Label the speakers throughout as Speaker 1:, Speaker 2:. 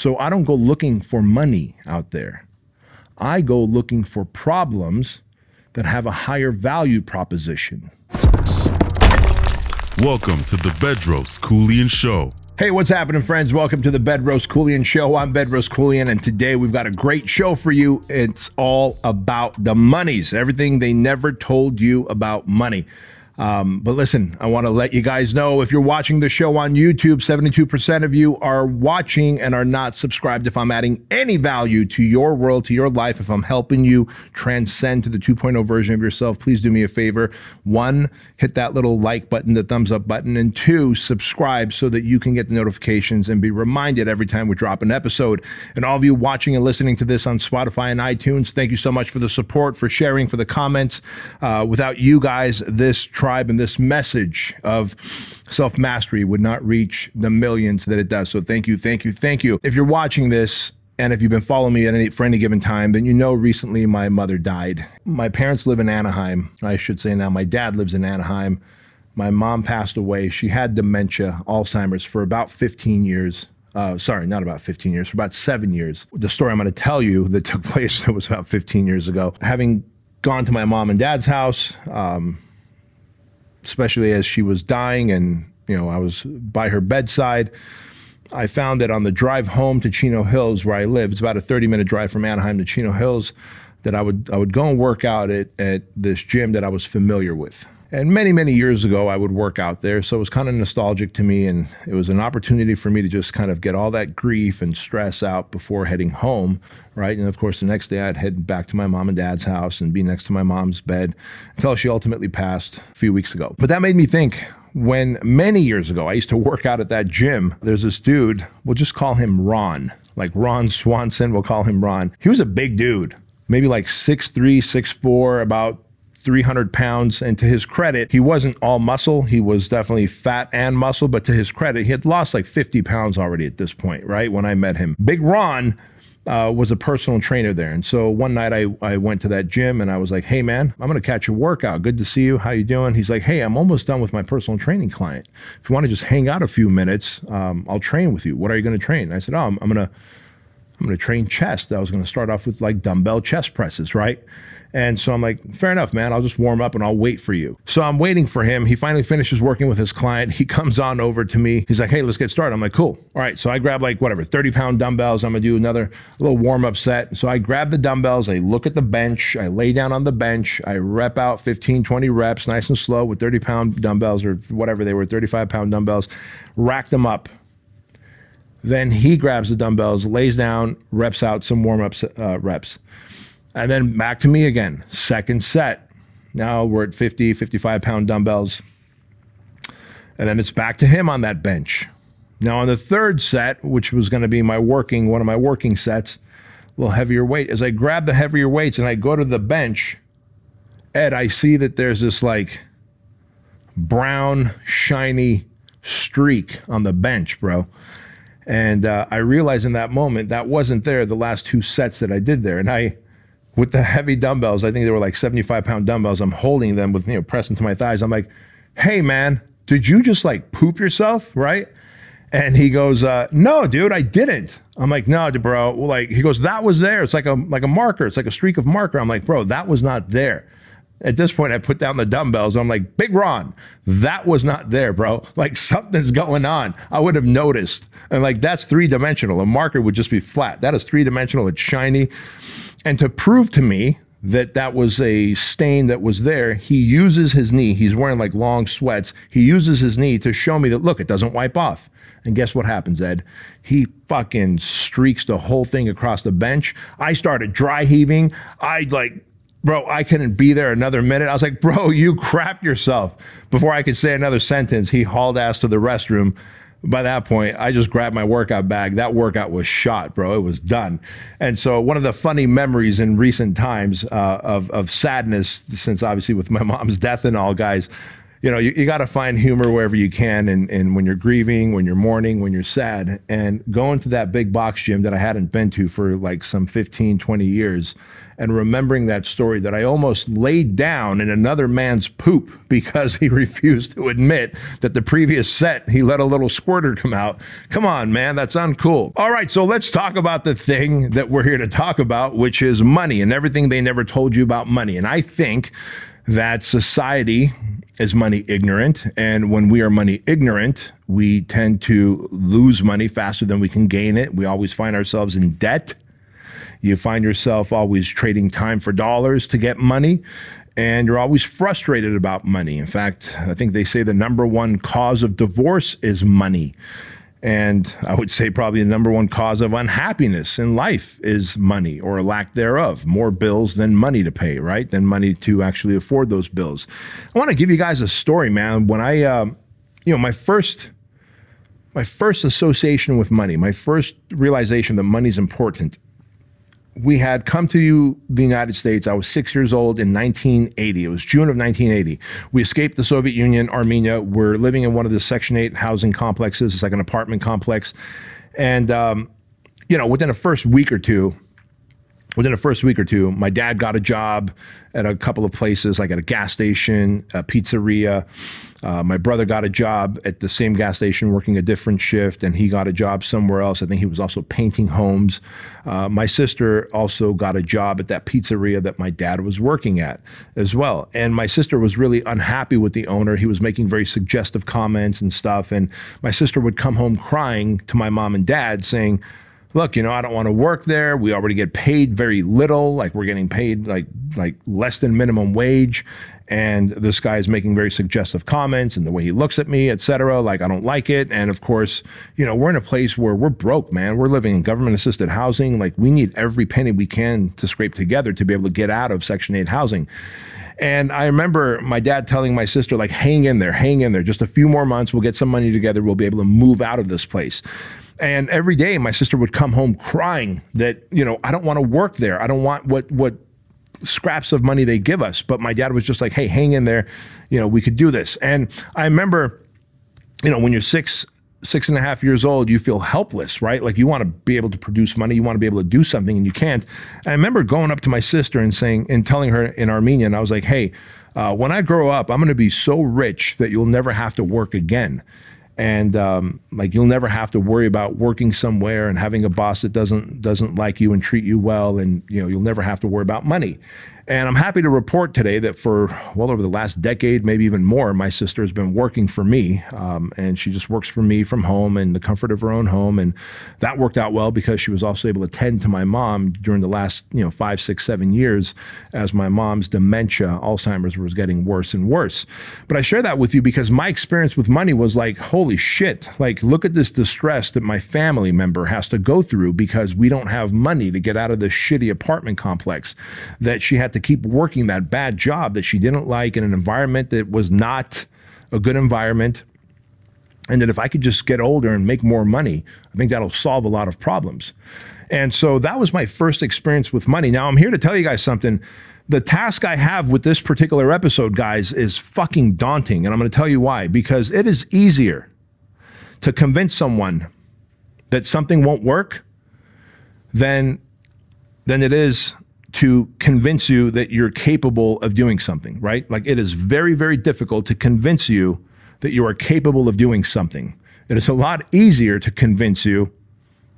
Speaker 1: So I don't go looking for money out there. I go looking for problems that have a higher value proposition.
Speaker 2: Welcome to the Bedros Keuilian Show.
Speaker 1: Hey, what's happening, friends? Welcome to the Bedros Keuilian Show. I'm Bedros Keuilian, and today we've got a great show for you. It's all about the monies, everything they never told you about money. But listen, I want to let you guys know, if you're watching the show on YouTube, 72% of you are watching and are not subscribed. If I'm adding any value to your world, to your life, if I'm helping you transcend to the 2.0 version of yourself, please do me a favor. 1, hit that little like button, the thumbs up button, and 2, subscribe so that you can get the notifications and be reminded every time we drop an episode. And all of you watching and listening to this on Spotify and iTunes, thank you so much for the support, for sharing, for the comments. Without you guys, this tribe and this message of self-mastery would not reach the millions that it does. So thank you, thank you, thank you. If you're watching this, and if you've been following me for any given time, then you know recently my mother died. My parents live in Anaheim. I should say now my dad lives in Anaheim. My mom passed away. She had dementia, Alzheimer's, for about 15 years. Sorry, not about 15 years, for about 7 years. The story I'm going to tell you that took place, that was about 15 years ago. Having gone to my mom and dad's house, especially as she was dying and, you know, I was by her bedside, I found that on the drive home to Chino Hills, where I live, it's about a 30-minute drive from Anaheim to Chino Hills, that I would go and work out at this gym that I was familiar with. And many, many years ago, I would work out there, so it was kind of nostalgic to me, and it was an opportunity for me to just kind of get all that grief and stress out before heading home, right? And of course, the next day I'd head back to my mom and dad's house and be next to my mom's bed until she ultimately passed a few weeks ago. But that made me think, when many years ago, I used to work out at that gym, there's this dude, we'll just call him Ron, like Ron Swanson, we'll call him Ron. He was a big dude, maybe like 6'3", 6'4", about 300 pounds, and to his credit, he wasn't all muscle. He was definitely fat and muscle, but to his credit, he had lost like 50 pounds already at this point, right? When I met him. Big Ron was a personal trainer there. And so one night I went to that gym and I was like, hey man, I'm going to catch your workout. Good to see you. How you doing? He's like, hey, I'm almost done with my personal training client. If you want to just hang out a few minutes, I'll train with you. What are you going to train? And I said, oh, I'm going to train chest. I was going to start off with like dumbbell chest presses, right? And so I'm like, fair enough, man. I'll just warm up and I'll wait for you. So I'm waiting for him. He finally finishes working with his client. He comes on over to me. He's like, hey, let's get started. I'm like, cool. All right. So I grab like whatever, 30-pound dumbbells. I'm going to do another little warm-up set. So I grab the dumbbells. I look at the bench. I lay down on the bench. I rep out 15, 20 reps, nice and slow with 30-pound dumbbells or whatever they were, 35-pound dumbbells. Rack them up. Then he grabs the dumbbells, lays down, reps out some warm-up reps. And then back to me again, second set. Now we're at 50, 55-pound dumbbells. And then it's back to him on that bench. Now on the third set, which was going to be one of my working sets, a little heavier weight, as I grab the heavier weights and I go to the bench, Ed, I see that there's this like brown, shiny streak on the bench, bro. And I realized in that moment that wasn't there the last 2 sets that I did there. And with the heavy dumbbells, I think they were like 75-pound dumbbells, I'm holding them with, pressing to my thighs. I'm like, hey man, did you just like poop yourself, right? And he goes, no, dude, I didn't. I'm like, no, bro. Well, like, he goes, that was there. It's like a marker. It's like a streak of marker. I'm like, bro, that was not there. At this point, I put down the dumbbells. I'm like, Big Ron, that was not there, bro. Like, something's going on. I would have noticed. And like, that's 3-dimensional. A marker would just be flat. That is 3-dimensional. It's shiny. And to prove to me that that was a stain that was there, he uses his knee. He's wearing like long sweats. He uses his knee to show me that, look, it doesn't wipe off. And guess what happens, Ed? He fucking streaks the whole thing across the bench. I started dry heaving. Bro, I couldn't be there another minute. I was like, bro, you crap yourself. Before I could say another sentence, he hauled ass to the restroom. By that point, I just grabbed my workout bag. That workout was shot, bro. It was done. And so one of the funny memories in recent times of sadness, since obviously with my mom's death and all, guys, you got to find humor wherever you can. And when you're grieving, when you're mourning, when you're sad, and going to that big box gym that I hadn't been to for like some 15, 20 years, and remembering that story that I almost laid down in another man's poop because he refused to admit that the previous set he let a little squirter come out. Come on, man, that's uncool. All right, so let's talk about the thing that we're here to talk about, which is money and everything they never told you about money. And I think that society is money ignorant. And when we are money ignorant, we tend to lose money faster than we can gain it. We always find ourselves in debt. You find yourself always trading time for dollars to get money, and you're always frustrated about money. In fact, I think they say the number one cause of divorce is money. And I would say probably the number one cause of unhappiness in life is money, or a lack thereof. More bills than money to pay, right? Than money to actually afford those bills. I want to give you guys a story, man. When I, my first association with money, my first realization that money's important, we had come to the United States. I was 6 years old in 1980. It was June of 1980. We escaped the Soviet Union, Armenia. We're living in one of the Section 8 housing complexes. It's like an apartment complex. And, within the first week or two, my dad got a job at a couple of places, like at a gas station, a pizzeria. My brother got a job at the same gas station working a different shift, and he got a job somewhere else. I think he was also painting homes. My sister also got a job at that pizzeria that my dad was working at as well. And my sister was really unhappy with the owner. He was making very suggestive comments and stuff. And my sister would come home crying to my mom and dad saying, look, I don't want to work there. We already get paid very little. Like we're getting paid like less than minimum wage. And this guy is making very suggestive comments and the way he looks at me, et cetera. Like, I don't like it. And of course, we're in a place where we're broke, man. We're living in government assisted housing. Like, we need every penny we can to scrape together to be able to get out of Section 8 housing. And I remember my dad telling my sister, like, hang in there. Just a few more months. We'll get some money together. We'll be able to move out of this place. And every day my sister would come home crying that, I don't want to work there. I don't want what scraps of money they give us. But my dad was just like, hey, hang in there. We could do this. And I remember, when you're six and a half years old, you feel helpless, right? Like, you want to be able to produce money. You want to be able to do something, and you can't. And I remember going up to my sister and telling her in Armenian, I was like, hey, when I grow up, I'm going to be so rich that you'll never have to work again. And you'll never have to worry about working somewhere and having a boss that doesn't like you and treat you well, and you'll never have to worry about money. And I'm happy to report today that for well over the last decade, maybe even more, my sister has been working for me, and she just works for me from home in the comfort of her own home. And that worked out well because she was also able to tend to my mom during the last 5, 6, 7 years as my mom's dementia, Alzheimer's, was getting worse and worse. But I share that with you because my experience with money was like, holy shit, like, look at this distress that my family member has to go through because we don't have money to get out of this shitty apartment complex, that she had to keep working that bad job that she didn't like in an environment that was not a good environment. And that if I could just get older and make more money, I think that'll solve a lot of problems. And so that was my first experience with money. Now, I'm here to tell you guys something. The task I have with this particular episode, guys, is fucking daunting. And I'm going to tell you why. Because it is easier to convince someone that something won't work than it is to convince you that you're capable of doing something, right? Like, it is very, very difficult to convince you that you are capable of doing something. It is a lot easier to convince you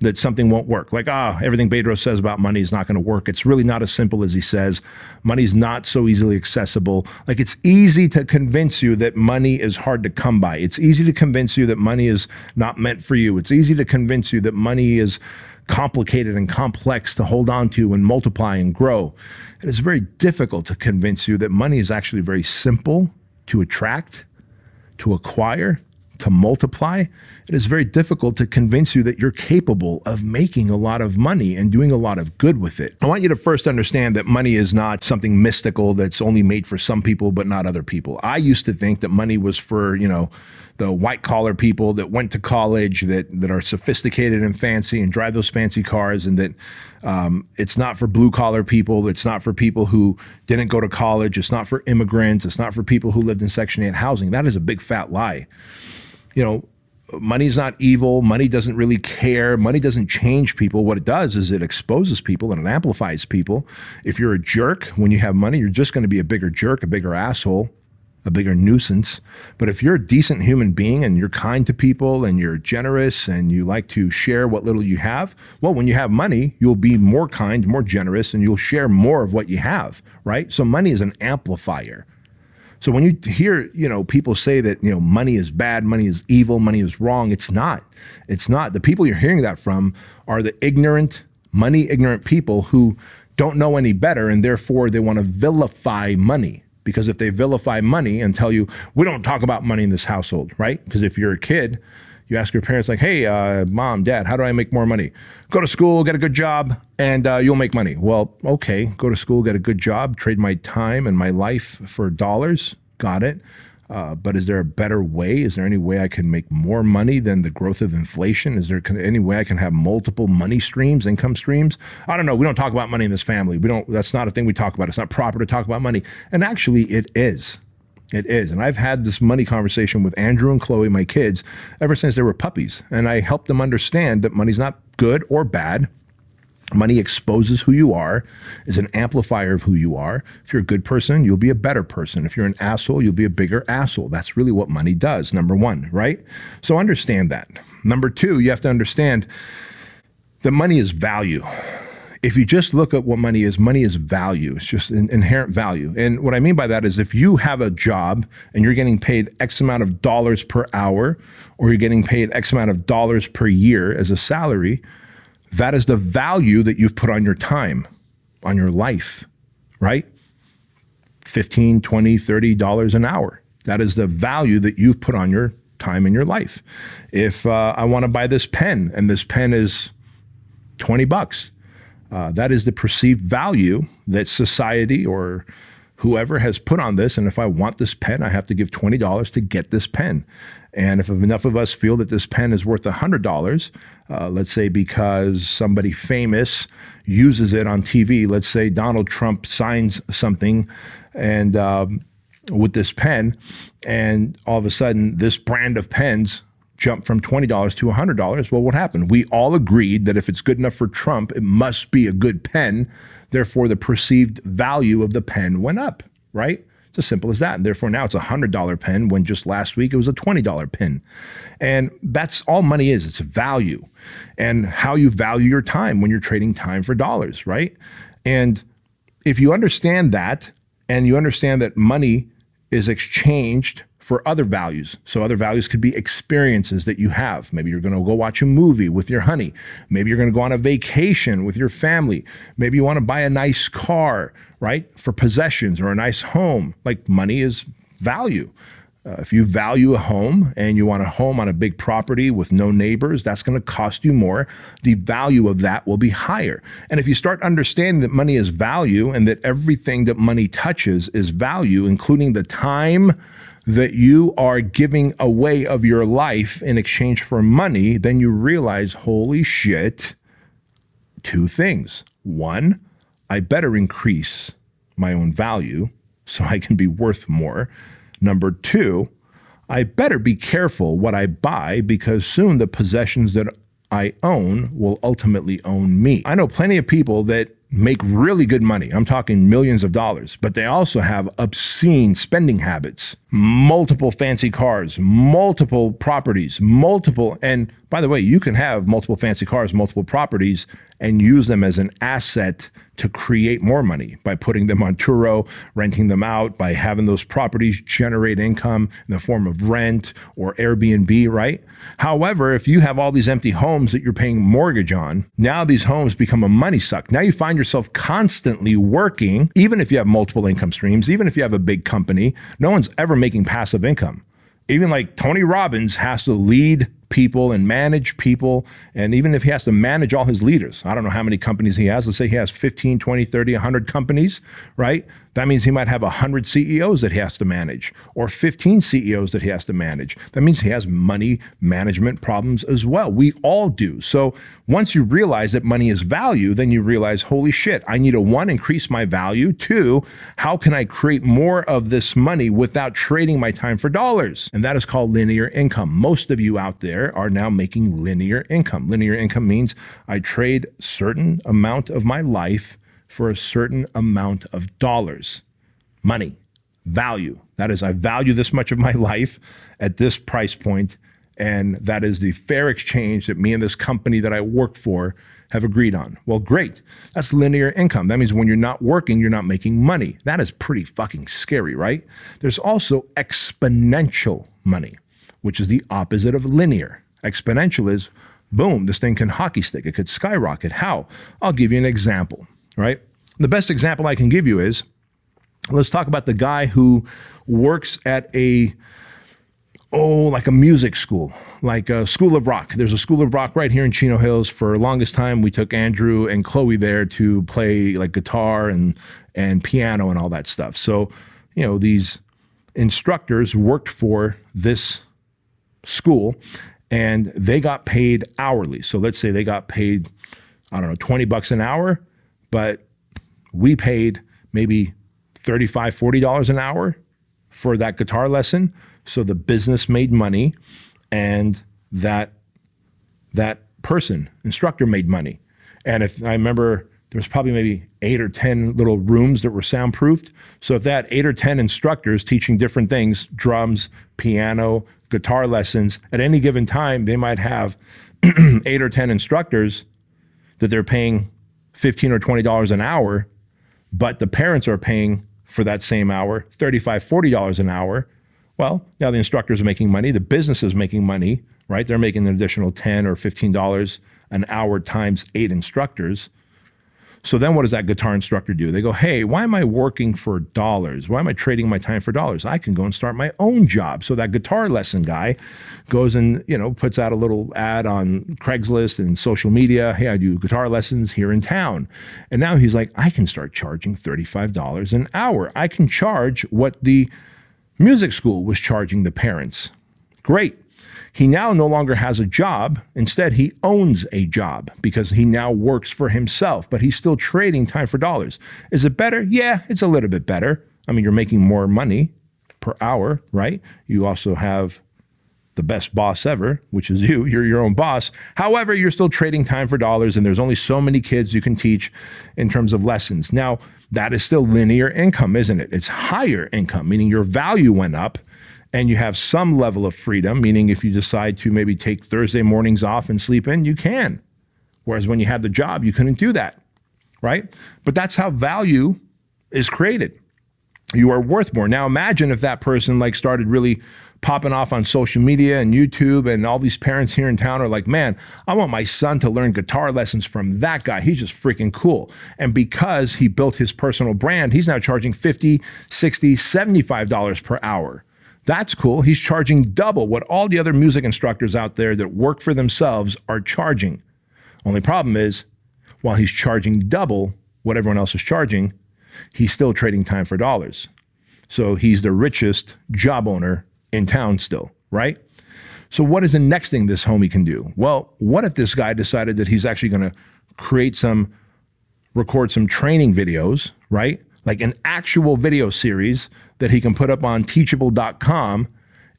Speaker 1: that something won't work. Like, everything Bedros says about money is not going to work. It's really not as simple as he says. Money's not so easily accessible. Like, it's easy to convince you that money is hard to come by. It's easy to convince you that money is not meant for you. It's easy to convince you that money is complicated and complex to hold on to and multiply and grow. It is very difficult to convince you that money is actually very simple to attract, to acquire, to multiply, it is very difficult to convince you that you're capable of making a lot of money and doing a lot of good with it. I want you to first understand that money is not something mystical that's only made for some people but not other people. I used to think that money was for, the white collar people that went to college, that are sophisticated and fancy and drive those fancy cars, and that it's not for blue collar people. It's not for people who didn't go to college. It's not for immigrants. It's not for people who lived in Section 8 housing. That is a big fat lie. Money's not evil. Money doesn't really care. Money doesn't change people. What it does is it exposes people and it amplifies people. If you're a jerk, when you have money, you're just going to be a bigger jerk, a bigger asshole, a bigger nuisance. But if you're a decent human being and you're kind to people and you're generous and you like to share what little you have, well, when you have money, you'll be more kind, more generous, and you'll share more of what you have, right? So money is an amplifier. So when you hear, people say that, money is bad, money is evil, money is wrong, it's not. It's not. The people you're hearing that from are the money ignorant people who don't know any better, and therefore they want to vilify money. Because if they vilify money and tell you, we don't talk about money in this household, right? Because if you're a kid, you ask your parents like, hey, mom, dad, how do I make more money? Go to school, get a good job, and you'll make money. Well, okay, go to school, get a good job, trade my time and my life for dollars. Got it. But is there a better way? Is there any way I can make more money than the growth of inflation? Is there any way I can have multiple money streams, income streams? I don't know. We don't talk about money in this family. That's not a thing we talk about. It's not proper to talk about money. And actually it is. It is. And I've had this money conversation with Andrew and Chloe, my kids, ever since they were puppies. And I helped them understand that money's not good or bad. Money exposes who you are, is an amplifier of who you are. If you're a good person, you'll be a better person. If you're an asshole, you'll be a bigger asshole. That's really what money does, number one, right? So understand that. Number two, you have to understand that money is value. If you just look at what money is value. It's just an inherent value. And what I mean by that is if you have a job and you're getting paid X amount of dollars per hour, or you're getting paid X amount of dollars per year as a salary, that is the value that you've put on your time, on your life, right? $15, $20, $30 an hour. That is the value that you've put on your time in your life. If I want to buy this pen and this pen is $20, that is the perceived value that society or whoever has put on this. And if I want this pen, I have to give $20 to get this pen. And if enough of us feel that this pen is worth $100, let's say because somebody famous uses it on TV, let's say Donald Trump signs something and with this pen, and all of a sudden this brand of pens jump from $20 to $100, well, what happened? We all agreed that if it's good enough for Trump, it must be a good pen. Therefore, the perceived value of the pen went up, right? It's as simple as that. And therefore, now it's a $100 pen when just last week it was a $20 pen. And that's all money is. It's value and how you value your time when you're trading time for dollars, right? And if you understand that, and you understand that money is exchanged for other values. So other values could be experiences that you have. Maybe you're going to go watch a movie with your honey. Maybe you're going to go on a vacation with your family. Maybe you want to buy a nice car, right? For possessions or a nice home. Like money is value. If you value a home and you want a home on a big property with no neighbors, that's going to cost you more. The value of that will be higher. And if you start understanding that money is value and that everything that money touches is value, including the time that you are giving away of your life in exchange for money, then you realize, holy shit, two things. One, I better increase my own value so I can be worth more. Number two, I better be careful what I buy because soon the possessions that I own will ultimately own me. I know plenty of people that make really good money. I'm talking millions of dollars, but they also have obscene spending habits, multiple fancy cars, multiple properties, and by the way, you can have multiple fancy cars, multiple properties, and use them as an asset to create more money by putting them on Turo, renting them out, by having those properties generate income in the form of rent or Airbnb, right? However, if you have all these empty homes that you're paying mortgage on, now these homes become a money suck. Now you find yourself constantly working, even if you have multiple income streams, even if you have a big company, no one's ever making passive income. Even like Tony Robbins has to lead people and manage people. And even if he has to manage all his leaders, I don't know how many companies he has. Let's say he has 15, 20, 30, 100 companies, right? That means he might have 100 CEOs that he has to manage, or 15 CEOs that he has to manage. That means he has money management problems as well. We all do. So once you realize that money is value, then you realize, holy shit, I need to, one, increase my value. Two, how can I create more of this money without trading my time for dollars? And that is called linear income. Most of you out there are now making linear income. Linear income means I trade a certain amount of my life for a certain amount of dollars, money, value. That is, I value this much of my life at this price point, and that is the fair exchange that me and this company that I work for have agreed on. Well, great. That's linear income. That means when you're not working, you're not making money. That is pretty fucking scary, right? There's also exponential money, which is the opposite of linear. Exponential is, boom, this thing can hockey stick. It could skyrocket. How? I'll give you an example. Right? The best example I can give you is, let's talk about the guy who works at like a music school, like a School of Rock. There's a School of Rock right here in Chino Hills. For the longest time, we took Andrew and Chloe there to play like guitar and piano and all that stuff. So, these instructors worked for this school and they got paid hourly. So let's say they got paid, I don't know, $20 an hour. But we paid maybe $35, $40 an hour for that guitar lesson. So the business made money and that instructor made money. And if I remember, there was probably maybe 8 or 10 little rooms that were soundproofed. So if they had 8 or 10 instructors teaching different things, drums, piano, guitar lessons, at any given time, they might have 8 or 10 instructors that they're paying $15 or $20 an hour, but the parents are paying for that same hour $35, $40 an hour. Well, now the instructors are making money, the business is making money, right? They're making an additional $10 or $15 an hour times 8 instructors. So then what does that guitar instructor do? They go, hey, why am I working for dollars? Why am I trading my time for dollars? I can go and start my own job. So that guitar lesson guy goes and, puts out a little ad on Craigslist and social media. Hey, I do guitar lessons here in town. And now he's like, I can start charging $35 an hour. I can charge what the music school was charging the parents. Great. He now no longer has a job. Instead, he owns a job because he now works for himself, but he's still trading time for dollars. Is it better? Yeah, it's a little bit better. I mean, you're making more money per hour, right? You also have the best boss ever, which is you. You're your own boss. However, you're still trading time for dollars, and there's only so many kids you can teach in terms of lessons. Now, that is still linear income, isn't it? It's higher income, meaning your value went up, and you have some level of freedom, meaning if you decide to maybe take Thursday mornings off and sleep in, you can. Whereas when you had the job, you couldn't do that, right? But that's how value is created. You are worth more. Now imagine if that person started really popping off on social media and YouTube, and all these parents here in town are like, man, I want my son to learn guitar lessons from that guy. He's just freaking cool. And because he built his personal brand, he's now charging $50, $60, $75 per hour. That's cool. He's charging double what all the other music instructors out there that work for themselves are charging. Only problem is, while he's charging double what everyone else is charging, he's still trading time for dollars. So he's the richest job owner in town still, right? So what is the next thing this homie can do? Well, what if this guy decided that he's actually going to record some training videos, right? Like an actual video series that he can put up on teachable.com.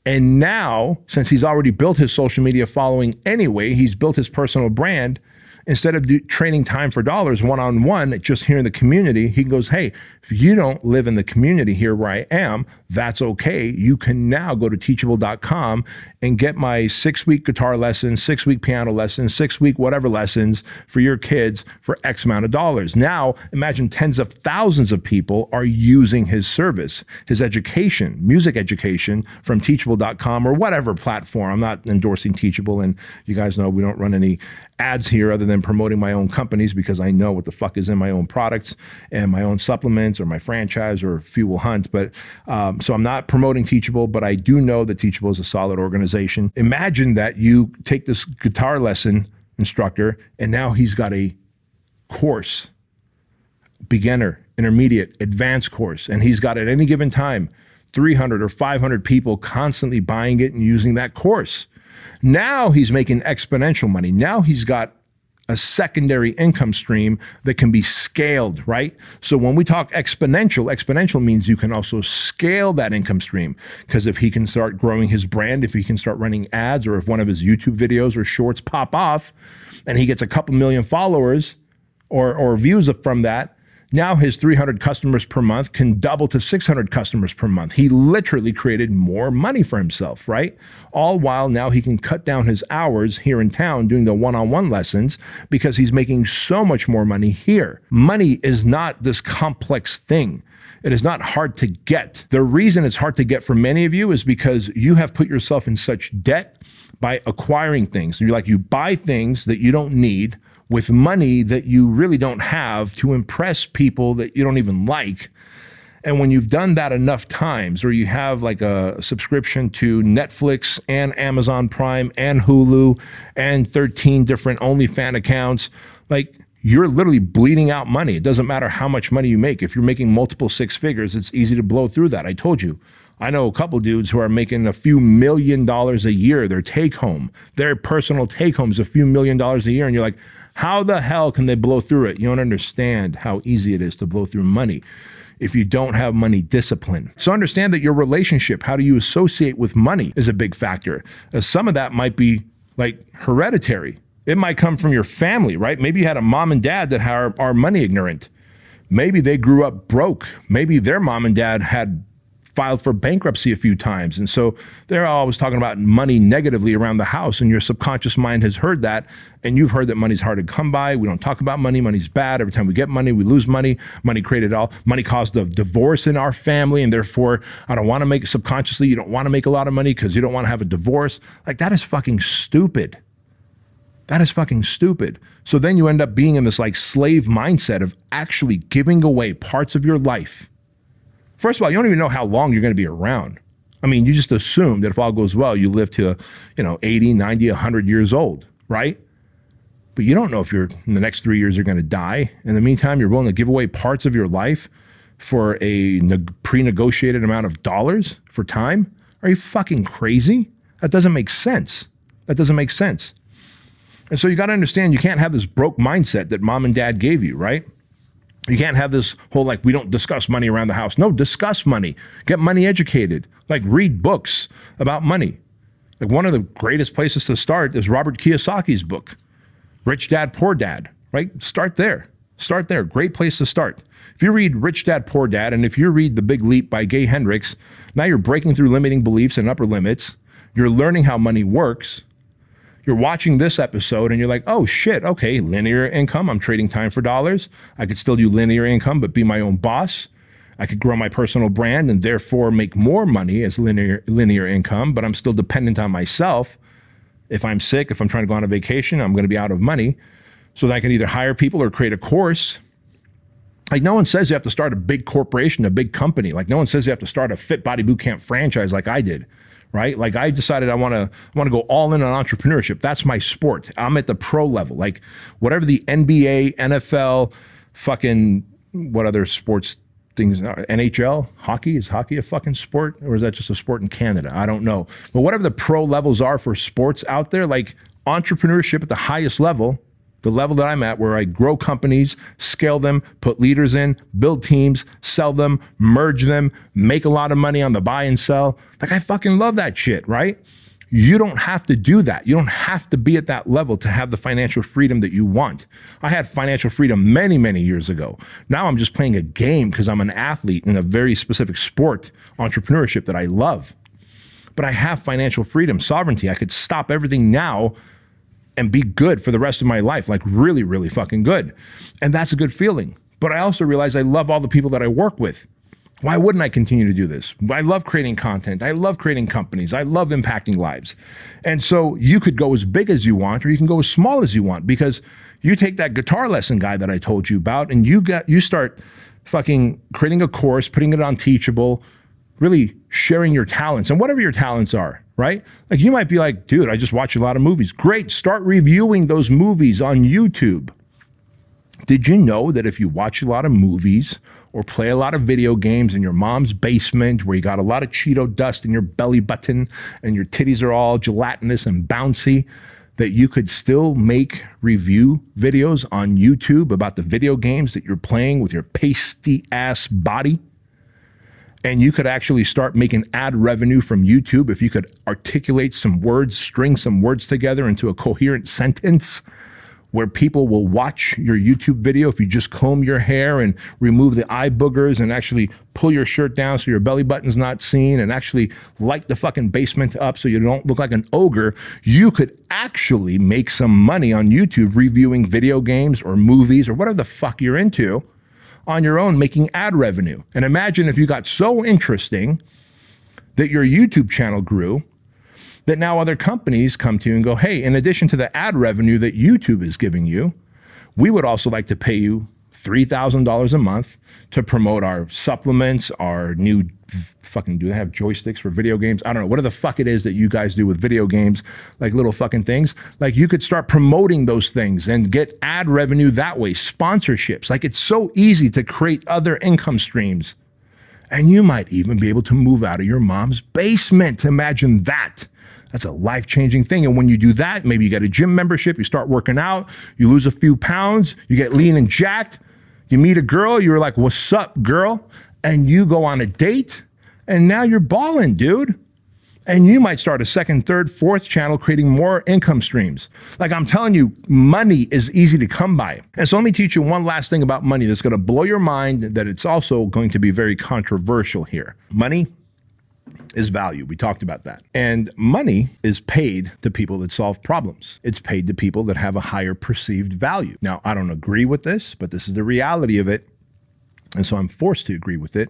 Speaker 1: And now, since he's already built his social media following anyway, he's built his personal brand. Instead of trading time for dollars one-on-one, just here in the community, he goes, hey, if you don't live in the community here where I am, that's okay. You can now go to teachable.com and get my 6-week guitar lessons, 6-week piano lessons, 6-week whatever lessons for your kids for X amount of dollars. Now, imagine tens of thousands of people are using his service, his education, music education from teachable.com or whatever platform. I'm not endorsing Teachable, and you guys know we don't run any ads here other than than promoting my own companies because I know what the fuck is in my own products and my own supplements or my franchise or Fuel Hunt. But so I'm not promoting Teachable, but I do know that Teachable is a solid organization. Imagine that you take this guitar lesson instructor and now he's got a course, beginner, intermediate, advanced course, and he's got at any given time 300 or 500 people constantly buying it and using that course. Now he's making exponential money. Now he's got a secondary income stream that can be scaled, right? So when we talk exponential means you can also scale that income stream, because if he can start growing his brand, if he can start running ads, or if one of his YouTube videos or shorts pop off and he gets a couple million followers or views from that, now his 300 customers per month can double to 600 customers per month. He literally created more money for himself, right? All while now he can cut down his hours here in town doing the one-on-one lessons because he's making so much more money here. Money is not this complex thing. It is not hard to get. The reason it's hard to get for many of you is because you have put yourself in such debt by acquiring things. You buy things that you don't need with money that you really don't have to impress people that you don't even like. And when you've done that enough times, or you have like a subscription to Netflix and Amazon Prime and Hulu and 13 different OnlyFans accounts, like you're literally bleeding out money. It doesn't matter how much money you make. If you're making multiple six figures, it's easy to blow through that. I told you. I know a couple dudes who are making a few $1 million a year, their take home, their personal take home is a few $1 million a year. And you're like, how the hell can they blow through it? You don't understand how easy it is to blow through money if you don't have money discipline. So understand that your relationship, how do you associate with money, is a big factor. Some of that might be like hereditary. It might come from your family, right? Maybe you had a mom and dad that are money ignorant. Maybe they grew up broke. Maybe their mom and dad had filed for bankruptcy a few times. And so they're always talking about money negatively around the house, and your subconscious mind has heard that, and you've heard that money's hard to come by. We don't talk about money. Money's bad. Every time we get money, we lose money. Money created all. Money caused a divorce in our family, and therefore I don't want to make, subconsciously, you don't want to make a lot of money because you don't want to have a divorce. Like, that is fucking stupid. That is fucking stupid. So then you end up being in this like slave mindset of actually giving away parts of your life. First of all, you don't even know how long you're going to be around. I mean, you just assume that if all goes well, you live to, 80, 90, 100 years old, right? But you don't know if you're in the next 3 years you're going to die. In the meantime, you're willing to give away parts of your life for a pre-negotiated amount of dollars for time? Are you fucking crazy? That doesn't make sense. That doesn't make sense. And so you got to understand, you can't have this broke mindset that mom and dad gave you, right? You can't have this whole, like, we don't discuss money around the house. No, discuss money. Get money educated. Like, read books about money. Like, one of the greatest places to start is Robert Kiyosaki's book, Rich Dad, Poor Dad, right? Start there. Start there. Great place to start. If you read Rich Dad, Poor Dad, and if you read The Big Leap by Gay Hendricks, now you're breaking through limiting beliefs and upper limits. You're learning how money works. You're watching this episode and you're like, oh shit, okay, linear income. I'm trading time for dollars. I could still do linear income, but be my own boss. I could grow my personal brand and therefore make more money as linear income, but I'm still dependent on myself. If I'm sick, if I'm trying to go on a vacation, I'm going to be out of money. So that I can either hire people or create a course. Like, no one says you have to start a big corporation, a big company. Like, no one says you have to start a Fit Body Bootcamp franchise like I did. Right? Like, I decided I want to go all in on entrepreneurship. That's my sport. I'm at the pro level. Like, whatever the NBA, NFL, fucking, what other sports things, NHL, hockey, is hockey a fucking sport? Or is that just a sport in Canada? I don't know. But whatever the pro levels are for sports out there, like entrepreneurship at the highest level, the level that I'm at, where I grow companies, scale them, put leaders in, build teams, sell them, merge them, make a lot of money on the buy and sell. Like, I fucking love that shit, right? You don't have to do that. You don't have to be at that level to have the financial freedom that you want. I had financial freedom many, many years ago. Now I'm just playing a game because I'm an athlete in a very specific sport, entrepreneurship, that I love. But I have financial freedom, sovereignty. I could stop everything now and be good for the rest of my life, like really, really fucking good. And that's a good feeling. But I also realize I love all the people that I work with. Why wouldn't I continue to do this? I love creating content. I love creating companies. I love impacting lives. And so you could go as big as you want, or you can go as small as you want, because You take that guitar lesson guy that I told you about, and you start fucking creating a course, putting it on Teachable, really sharing your talents and whatever your talents are, right? Like you might be like, dude, I just watch a lot of movies. Great, start reviewing those movies on YouTube. Did you know that if you watch a lot of movies or play a lot of video games in your mom's basement where you got a lot of Cheeto dust in your belly button and your titties are all gelatinous and bouncy, that you could still make review videos on YouTube about the video games that you're playing with your pasty ass body? And you could actually start making ad revenue from YouTube if you could articulate some words, string some words together into a coherent sentence where people will watch your YouTube video if you just comb your hair and remove the eye boogers and actually pull your shirt down so your belly button's not seen and actually light the fucking basement up so you don't look like an ogre. You could actually make some money on YouTube reviewing video games or movies or whatever the fuck you're into on your own, making ad revenue. And imagine if you got so interesting that your YouTube channel grew that now other companies come to you and go, hey, in addition to the ad revenue that YouTube is giving you, we would also like to pay you $3,000 a month to promote our supplements, our new fucking, do they have joysticks for video games? I don't know. What the fuck it is that you guys do with video games, like little fucking things. Like you could start promoting those things and get ad revenue that way, sponsorships. Like it's so easy to create other income streams. And you might even be able to move out of your mom's basement. Imagine that. That's a life-changing thing. And when you do that, maybe you get a gym membership, you start working out, you lose a few pounds, you get lean and jacked, you meet a girl, you're like, what's up, girl? And you go on a date, and now you're balling, dude. And you might start a second, third, fourth channel creating more income streams. Like I'm telling you, money is easy to come by. And so let me teach you one last thing about money that's gonna blow your mind, that it's also going to be very controversial here. Money is value. We talked about that. And money is paid to people that solve problems. It's paid to people that have a higher perceived value. Now, I don't agree with this, but this is the reality of it. And so I'm forced to agree with it.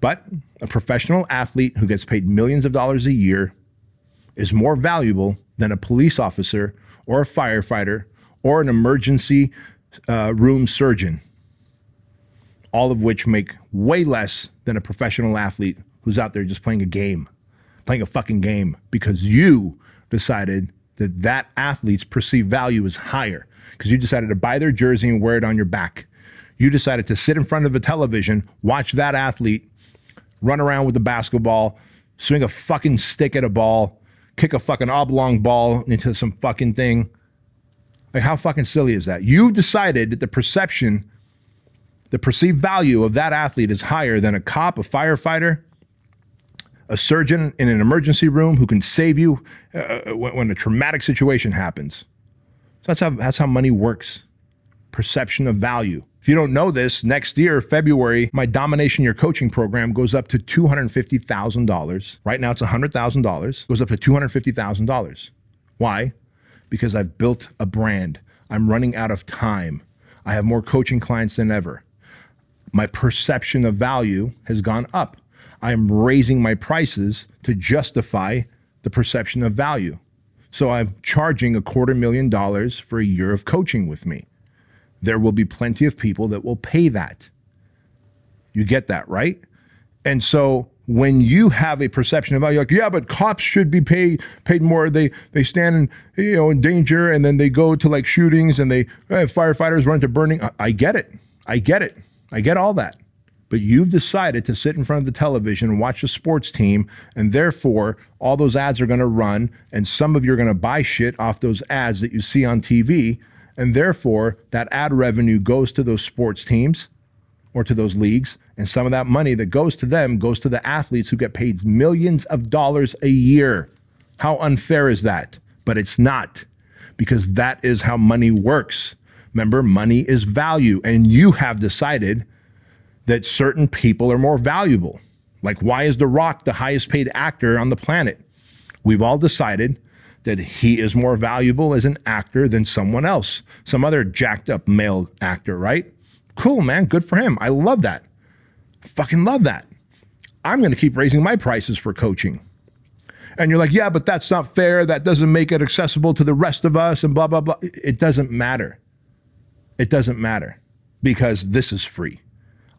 Speaker 1: But a professional athlete who gets paid millions of dollars a year is more valuable than a police officer or a firefighter or an emergency room surgeon, all of which make way less than a professional athlete who's out there just playing a fucking game because you decided that that athlete's perceived value is higher because you decided to buy their jersey and wear it on your back. You decided to sit in front of a television, watch that athlete run around with the basketball, swing a fucking stick at a ball, kick a fucking oblong ball into some fucking thing. Like how fucking silly is that? You decided that the perceived value of that athlete is higher than a cop, a firefighter, a surgeon in an emergency room who can save you when a traumatic situation happens. So that's how money works. Perception of value. If you don't know this, next year, February, my Domination Your Coaching program goes up to $250,000. Right now it's $100,000. Goes up to $250,000. Why? Because I've built a brand. I'm running out of time. I have more coaching clients than ever. My perception of value has gone up. I am raising my prices to justify the perception of value. So I'm charging $250,000 for a year of coaching with me. There will be plenty of people that will pay that. You get that, right? And so when you have a perception of value, like, yeah, but cops should be paid more. They stand in danger, and then they go to like shootings, and firefighters run to burning. I get it. I get all that. But you've decided to sit in front of the television and watch a sports team, and therefore all those ads are going to run, and some of you are going to buy shit off those ads that you see on TV, and therefore that ad revenue goes to those sports teams or to those leagues, and some of that money that goes to them goes to the athletes who get paid millions of dollars a year. How unfair is that? But it's not, because that is how money works. Remember, money is value, and you have decided that certain people are more valuable. Like, why is The Rock the highest paid actor on the planet? We've all decided that he is more valuable as an actor than someone else, some other jacked up male actor, right? Cool, man, good for him. I love that. Fucking love that. I'm gonna keep raising my prices for coaching. And you're like, yeah, but that's not fair. That doesn't make it accessible to the rest of us and blah, blah, blah. It doesn't matter. It doesn't matter because this is free.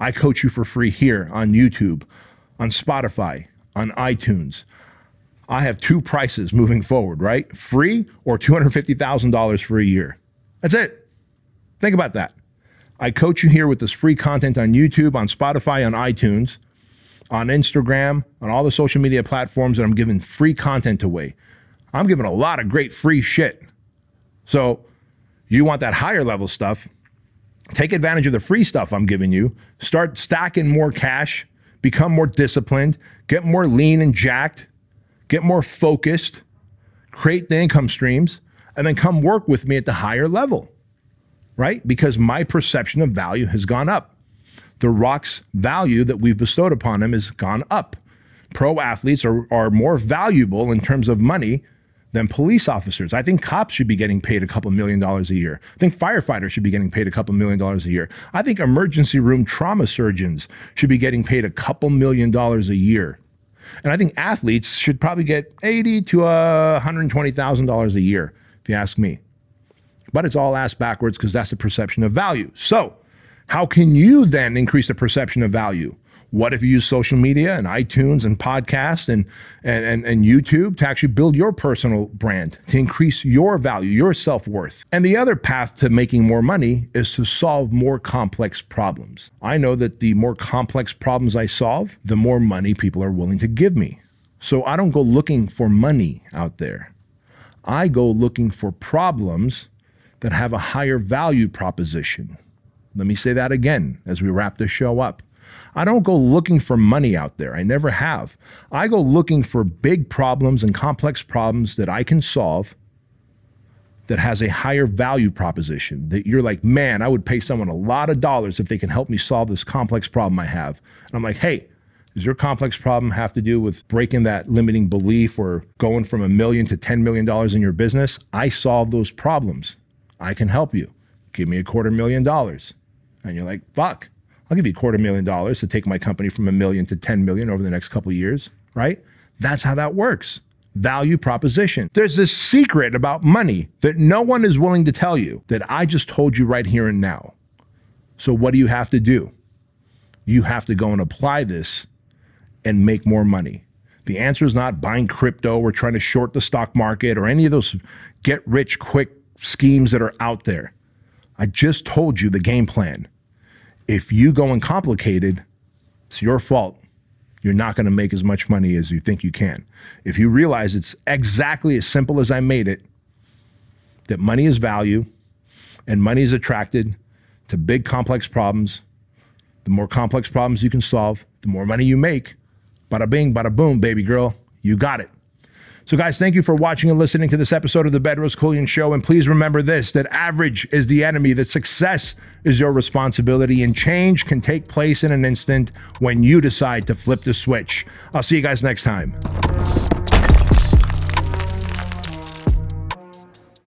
Speaker 1: I coach you for free here on YouTube, on Spotify, on iTunes. I have two prices moving forward, right? Free or $250,000 for a year. That's it. Think about that. I coach you here with this free content on YouTube, on Spotify, on iTunes, on Instagram, on all the social media platforms, and I'm giving free content away. I'm giving a lot of great free shit. So you want that higher level stuff, take advantage of the free stuff I'm giving you, start stacking more cash, become more disciplined, get more lean and jacked, get more focused, create the income streams, and then come work with me at the higher level, right? Because my perception of value has gone up. The Rock's value that we've bestowed upon him has gone up. Pro athletes are more valuable in terms of money than police officers. I think cops should be getting paid a couple $1 million a year. I think firefighters should be getting paid a couple $1 million a year. I think emergency room trauma surgeons should be getting paid a couple $1 million a year. And I think athletes should probably get $80,000 to $120,000 a year, if you ask me. But it's all ass backwards because that's the perception of value. So how can you then increase the perception of value? What if you use social media and iTunes and podcasts and YouTube to actually build your personal brand, to increase your value, your self-worth? And the other path to making more money is to solve more complex problems. I know that the more complex problems I solve, the more money people are willing to give me. So I don't go looking for money out there. I go looking for problems that have a higher value proposition. Let me say that again as we wrap this show up. I don't go looking for money out there. I never have. I go looking for big problems and complex problems that I can solve that has a higher value proposition, that you're like, man, I would pay someone a lot of dollars if they can help me solve this complex problem I have. And I'm like, hey, does your complex problem have to do with breaking that limiting belief or going from $1 million to $10 million in your business? I solve those problems. I can help you. Give me $250,000. And you're like, fuck. I'll give you $250,000 to take my company from $1 million to $10 million over the next couple of years, right? That's how that works. Value proposition. There's this secret about money that no one is willing to tell you that I just told you right here and now. So what do you have to do? You have to go and apply this and make more money. The answer is not buying crypto or trying to short the stock market or any of those get rich quick schemes that are out there. I just told you the game plan. If you go and complicate it, it's your fault. You're not going to make as much money as you think you can. If you realize it's exactly as simple as I made it, that money is value and money is attracted to big complex problems, the more complex problems you can solve, the more money you make. Bada bing, bada boom, baby girl, you got it. So guys, thank you for watching and listening to this episode of the Bedros Keuilian Show. And please remember this, that average is the enemy, that success is your responsibility, and change can take place in an instant when you decide to flip the switch. I'll see you guys next time.